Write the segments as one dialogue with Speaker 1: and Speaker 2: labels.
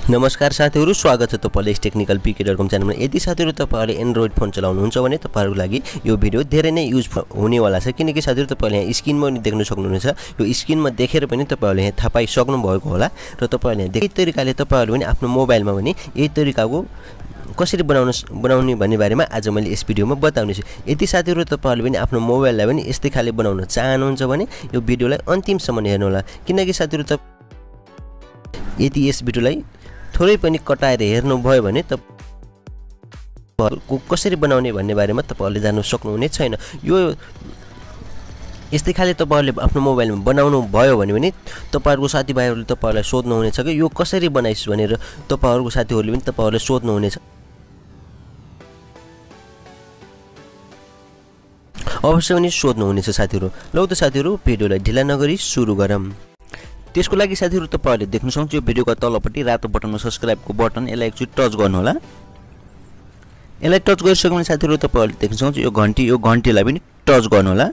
Speaker 1: नमस्कार साथीहरु, स्वागत छ तपाईलाई टेक्निकल pk.com च्यानलमा। यदि साथीहरु तपाईहरुले एन्ड्रोइड फोन चलाउनुहुन्छ भने तपाईहरुको लागि यो भिडियो धेरै नै युजफुल हुनेवाला छ, किनकि साथीहरु तपाईले यहाँ स्क्रिनमा पनि देख्न सक्नुहुनेछ। यो स्क्रिनमा देखेर पनि तपाईहरुले यहाँ थाहा पाइसक्नु भएको होला र तपाईहरुले यही तरिकाले तपाईहरु पनि आफ्नो मोबाइलमा पनि यही तरिकाको कसरी बनाउने भन्ने बारेमा आज मैले यस भिडियोमा बताउने छु। यदि साथीहरु तपाईहरुले पनि आफ्नो मोबाइललाई पनि यस्तै खाले बनाउन चाहनुहुन्छ भने यो भिडियोलाई अन्तिमसम्म हेर्नु होला, किनकि साथीहरु यदि यस भिडियोलाई थोरै पनि कटाएर हेर्नु भयो भने तपाईहरुको कसरी बनाउने भन्ने बारेमा तपाईहरुले जान्न सक्नुहुने छैन। यो यस्तै खाले तपाईहरुले आफ्नो मोबाइलमा बनाउनु भयो भने तपाईहरुको साथीभाइहरुले तपाईहरुलाई सोध्नुहुनेछ कि यो कसरी बनाइस् भनेर तपाईहरुको साथीहरुले पनि तपाईहरुलाई सोध्नुहुनेछ। अवश्य पनि सोध्नुहुनेछ साथीहरु। लौ त साथीहरु, भिडियोलाई ढिला नगरी सुरु गरौँ। त्यसको लागि साथीहरु तपाईहरुले देख्न सक्नुहुन्छ यो भिडियोको तलपट्टि रातो बटनमा सब्स्क्राइबको बटन, यसलाई एकचोटी टच गर्नु होला। यसलाई टच गरिसक्यो भने साथीहरु तपाईहरुले देख्न सक्नुहुन्छ यो घण्टीलाई पनि टच गर्नु होला।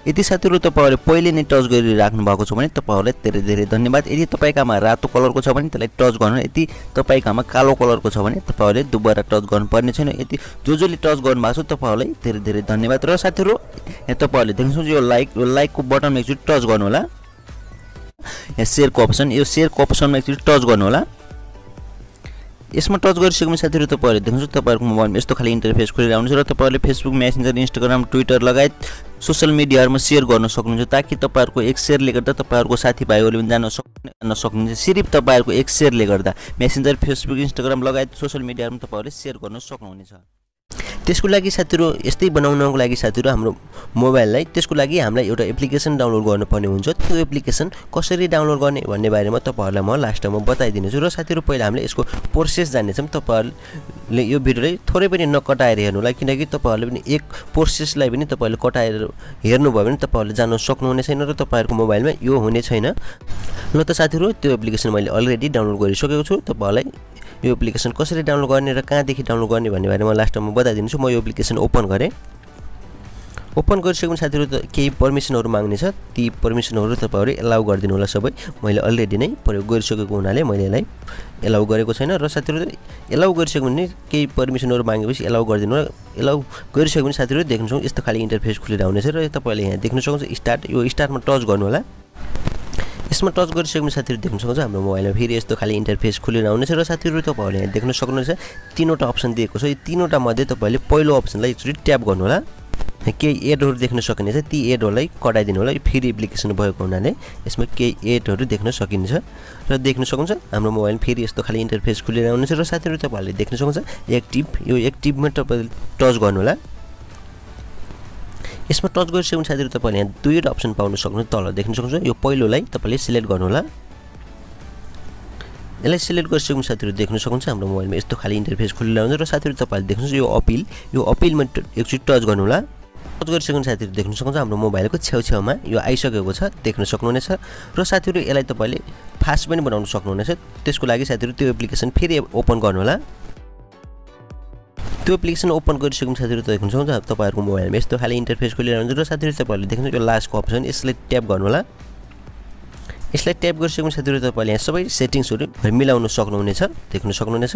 Speaker 1: यदि साथीहरु तपाईहरुले पहिले नै टच गरिराख्नु भएको छ भने तपाईहरुलाई धेरै धेरै धन्यवाद। यदि तपाईकामा रातो कलरको छ भने त्यसलाई टच गर्नु, यदि तपाईकामा कालो कलरको छ भने तपाईहरुले दुबारा टच गर्नुपर्ने छैन। यदि जसले टच गर्नु भएको छ तपाईहरुलाई धेरै धेरै धन्यवाद। र साथीहरु यहाँ तपाईहरुले देख्न सक्नुहुन्छ यो लाइकको बटनमा एकचोटी टच गर्नु होला। यहाँ शेयरको अप्सन, यो शेयरको अप्सनमा एकचोटी टच गर्नु होला। यसमा टच गरिसकेपछि साथीहरु तपाईहरुले देख्नुहुन्छ तपाईहरुको मोबाइलमा यस्तो खाली इन्टरफेस खोलेर आउँछ र तपाईहरुले फेसबुक, मेसेन्जर, इन्स्टाग्राम, ट्विटर लगायत सोशल मिडियाहरुमा शेयर गर्न सक्नुहुन्छ, ताकि तपाईहरुको एक शेयरले गर्दा तपाईहरुको साथीभाइहरुले पनि जान्न सक्नुहुन्छ। सिर्फ तपाईहरुको एक शेयरले गर्दा मेसेन्जर, फेसबुक, इन्स्टाग्राम लगायत सोशल मिडियाहरुमा तपाईहरुले शेयर गर्न सक्नुहुनेछ। त्यसको लागि साथीहरु यस्तै बनाउनको लागि साथीहरु हाम्रो मोबाइललाई त्यसको लागि हामीलाई एउटा एप्लिकेसन डाउनलोड गर्नुपर्ने हुन्छ। त्यो एप्लिकेसन कसरी डाउनलोड गर्ने भन्ने बारेमा तपाईहरुलाई म लास्टमा बताइदिनेछु। र साथीहरु पहिला हामीले यसको प्रोसेस जान्नेछौँ। तपाईहरुले यो भिडियोलाई थोरै पनि नकटाएर हेर्नु होला, किनकि तपाईहरुले पनि एक प्रोसेसलाई पनि तपाईहरुले कटाएर हेर्नु भयो भने तपाईहरुले जान्न सक्नुहुने छैन र तपाईहरुको मोबाइलमा यो हुने छैन। ल त साथीहरु, त्यो एप्लिकेसन मैले अलरेडी डाउनलोड गरिसकेको छु। तपाईहरुलाई यो एप्लिकेसन कसरी डाउनलोड गर्ने र कहाँदेखि डाउनलोड गर्ने भन्ने बारेमा लास्टमा बताइदिन्छु। म यो एप्लिकेसन ओपन गरेँ। ओपन गरिसकेपछि साथीहरु केही पर्मिसनहरु माग्ने छ, ती पर्मिसनहरु तपाईहरु एलाउ गरिदिनु होला सबै। मैले अलरेडी नै प्रयोग गरिसकेको हुनाले मैले यसलाई एलाउ गरेको छैन। र साथीहरु एलाउ गरिसक्यो भने केही पर्मिसनहरु मागेपछि एलाउ गरिदिनु होला। एलाउ गरिसक्यो भने साथीहरु देख्न सक्नुहुन्छ यस्तो खाली इन्टरफेस खुलेर आउनेछ र तपाईले यहाँ देख्न सक्नुहुन्छ स्टार्ट, यो स्टार्टमा टच गर्नु होला। यसमा टच गरिसकेपछि साथीहरु देख्न सक्नुहुन्छ हाम्रो मोबाइलमा फेरि यस्तो खाली इन्टरफेस खुलेर आउनेछ र साथीहरु तपाईहरुले यहाँ देख्न सक्नुहुन्छ तीनवटा अप्सन दिएको छ। यो तीनवटा मध्ये तपाईले पहिलो अप्सनलाई एकचोटी ट्याप गर्नु होला। केही एडहरु देख्न सकिनेछ, ती एडहरुलाई कटाइदिनु होला। यो फ्री एप्लिकेसन भएको हुनाले यसमा केही एडहरु देख्न सकिन्छ र देख्न सक्नुहुन्छ हाम्रो मोबाइलमा फेरि यस्तो खाली इन्टरफेस खुलेर आउनेछ र साथीहरु तपाईहरुले देख्न सक्नुहुन्छ एक्टिभ, यो एक्टिभमा तपाईले टच गर्नु होला। यसमा टच गरिसकेपछि साथीहरु तपाईले यहाँ दुईवटा अप्सन पाउन सक्नुहुन्छ। तल देख्न सक्नुहुन्छ यो पहिलोलाई तपाईले सिलेक्ट गर्नु होला। यसलाई सिलेक्ट गरिसकेपछि साथीहरु देख्न सक्नुहुन्छ हाम्रो मोबाइलमा यस्तो खाली इन्टरफेस खुलेर आउँछ र साथीहरु तपाईले देख्न सक्नुहुन्छ यो अपिलमा एकचोटी टच गर्नु होला। टच गरिसकेपछि साथीहरु देख्न सक्नुहुन्छ हाम्रो मोबाइलको छेउछेउमा यो आइसकेको छ, देख्न सक्नुहुनेछ। र साथीहरु यसलाई तपाईले फास्ट पनि बनाउन सक्नुहुनेछ। त्यसको लागि साथीहरु त्यो एप्लिकेसन फेरि ओपन गर्नु होला। त्यो एप्लिकेसन ओपन गरिसकेपछि साथीहरु देख्न सक्नुहुन्छ तपाईहरुको मोबाइलमा यस्तो खाली इन्टरफेस खुलेर आउँछ र साथीहरु तपाईहरुले देख्न यो लास्टको अप्सन, यसलाई ट्याप गर्नु होला। यसलाई ट्याप गरिसकेपछि साथीहरु तपाईले यहाँ सबै सेटिङ्सहरु मिलाउन सक्नुहुनेछ, देख्न सक्नुहुनेछ।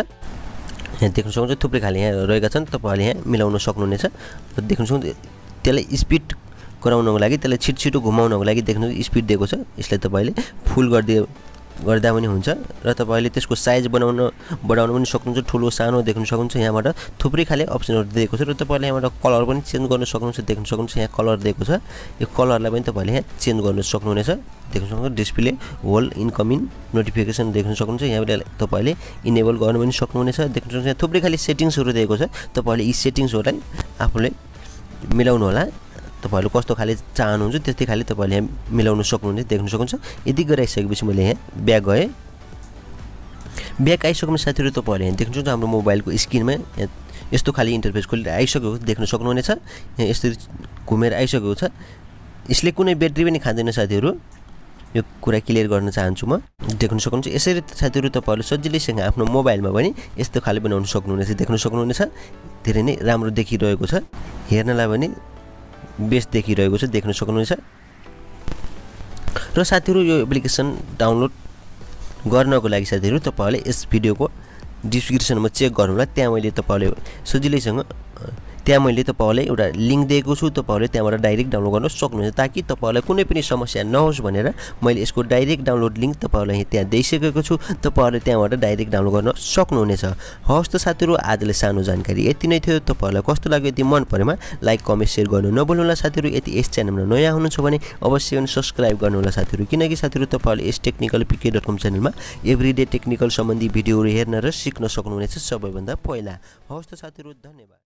Speaker 1: यहाँ देख्न सक्नुहुन्छ थुप्रै खाली यहाँ रहेका छन्, तपाईहरुले यहाँ मिलाउन सक्नुहुनेछ। र देख्न सक्नुहुन्छ त्यसलाई स्पिड गराउनको लागि, त्यसलाई छिटो घुमाउनको लागि देख्न स्पिड दिएको छ। यसलाई तपाईले फुल गर्दा पनि हुन्छ र तपाईले त्यसको साइज बढाउन पनि सक्नुहुन्छ, ठुलो सानो देख्न सक्नुहुन्छ। यहाँबाट थुप्रै खाले अप्सनहरु दिएको छ र तपाईले यहाँबाट कलर पनि चेन्ज गर्न सक्नुहुन्छ। देख्न सक्नुहुन्छ यहाँ कलर दिएको छ, यो कलरलाई पनि तपाईले यहाँ चेन्ज गर्न सक्नुहुनेछ। देख्न सक्नुहुन्छ डिस्प्ले होल इनकमिङ नोटिफिकेसन देख्न सक्नुहुन्छ। यहाँबाट तपाईले इनेबल गर्न पनि सक्नुहुनेछ। देख्न सक्नुहुन्छ यहाँ थुप्रै खाले सेटिङ्सहरु दिएको छ। तपाईले यी सेटिङ्सहरुलाई आफूले मिलाउनु होला। तपाईहरु कस्तो खाले चाहनुहुन्छ त्यस्तै खाले तपाईले यहाँ मिलाउन सक्नुहुन्छ, देख्न सक्नुहुन्छ। यदि गराइसकेपछि मैले यहाँ ब्याक गए। ब्याक आइसकेपछि साथीहरु तपाईले यहाँ देख्न सक्नुहुन्छ हाम्रो मोबाइलको स्क्रिनमा यस्तो खाली इन्टरफेस खोलेर आइसकेको देख्न सक्नुहुनेछ। यहाँ यसरी घुमेर आइसकेको छ। यसले कुनै ब्याट्री पनि खाँदैन साथीहरु, यो कुरा क्लियर गर्न चाहन्छु म। देख्न सक्नुहुन्छ यसरी साथीहरु तपाईहरुले सजिलैसँग आफ्नो मोबाइलमा पनि यस्तो खाले बनाउन सक्नुहुनेछ, देख्न सक्नुहुनेछ। धेरै नै राम्रो देखिरहेको छ, हेर्नलाई पनि बेस्ट देखिरहेको छ, देख्न सक्नुहुनेछ। र साथीहरु यो एप्लिकेसन डाउनलोड गर्नको लागि साथीहरु तपाईहरुले यस भिडियोको डिस्क्रिप्सनमा चेक गर्नुहोला त्यहाँ मैले तपाईहरुले सजिलैसँग त्यहाँ मैले तपाईहरुलाई एउटा लिंक दिएको छु तपाईहरुले त्यहाँबाट डाइरेक्ट डाउनलोड गर्न सक्नुहुन्छ ताकि तपाईहरुलाई कुनै पनि समस्या नहोस् भनेर मैले यसको डाइरेक्ट डाउनलोड लिंक तपाईहरुलाई त्यहाँ दिइसकेको छु तपाईहरुले त्यहाँबाट डाइरेक्ट डाउनलोड गर्न सक्नुहुनेछ हवस् त साथीहरु आजले सानो जानकारी यति नै थियो तपाईहरुलाई कस्तो लाग्यो यदि मन परेमा लाइक कमेन्ट शेयर गर्नु नभुल्नुहोला साथीहरु यदि यस च्यानलमा नयाँ हुनुहुन्छ भने अवश्य पनि सब्स्क्राइब गर्नुहोला साथीहरु किनकि साथीहरु तपाईहरुले यस टेक्निकलpk.com च्यानलमा एभ्रीडे टेक्निकल सम्बन्धी भिडियोहरु हेर्न र सिक्न सक्नुहुनेछ सबैभन्दा पहिला हवस् त साथीहरु धन्यवाद